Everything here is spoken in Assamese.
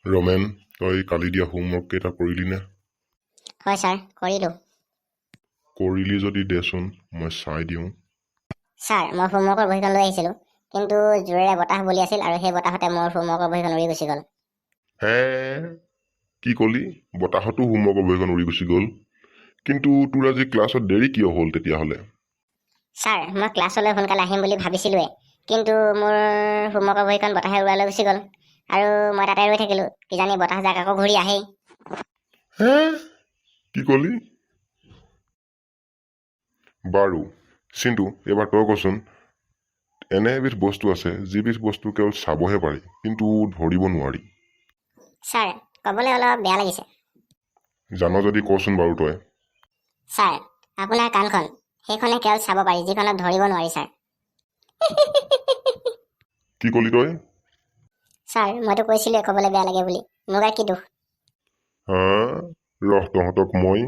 ৰমেন, তই কালি দিয়া হোমৱৰ্ক কেইটা কৰিলি নে? হয় ছাৰ, কৰিলোঁ। কৰিলি যদি দেচোন, মই চাই দিওঁ। ছাৰ, মই হোমৱৰ্কৰ বহীখন লৈ আহিছিলোঁ, কিন্তু জোৰেৰে বতাহ বলি আছিল আৰু সেই বতাহতে মোৰ হোমৱৰ্কৰ বহীখন উৰি গুচি গ'ল। হে, কি কলি? বতাহতো হোমৱৰ্কৰ বহীখন উৰি গুচি গ'ল? কিন্তু তোৰ আজি ক্লাছত দেৰি কিয় হ'ল তেতিয়াহ'লে? ছাৰ, মই ক্লাছলৈ সোনকালে আহিম বুলি ভাবিছিলোঁৱে, কিন্তু মোৰ হোমৱৰ্কৰ বহীখন বতাহে উৰাই লৈ গুচি গ'ল আৰু মই তাতে ৰৈ থাকিলোঁ। কিজানি বতাহজাক আকৌ ঘূৰি আহেই। হে, কি কলি? বাৰু চিন্তু, এইবাৰ তই কচোন, এনে এবিধ বস্তু আছে যিবিধ বস্তু কেৱল চাবহে পাৰি কিন্তু ধৰিব নোৱাৰি। ছাৰ, ক'বলৈ অলপ বেয়া লাগিছে। জান যদি কচোন বাৰু তই। ছাৰ, আপোনাৰ কাণখন, সেইখনে কেৱল চাব পাৰি, যিখনত ধৰিব নোৱাৰি ছাৰ। কি কলি তই? ছাৰ, মইতো কৈছিলোঁৱে ক'বলৈ বেয়া লাগে বুলি। মোৰ গাত কি দোষ? হা, ৰহ তহঁতক মই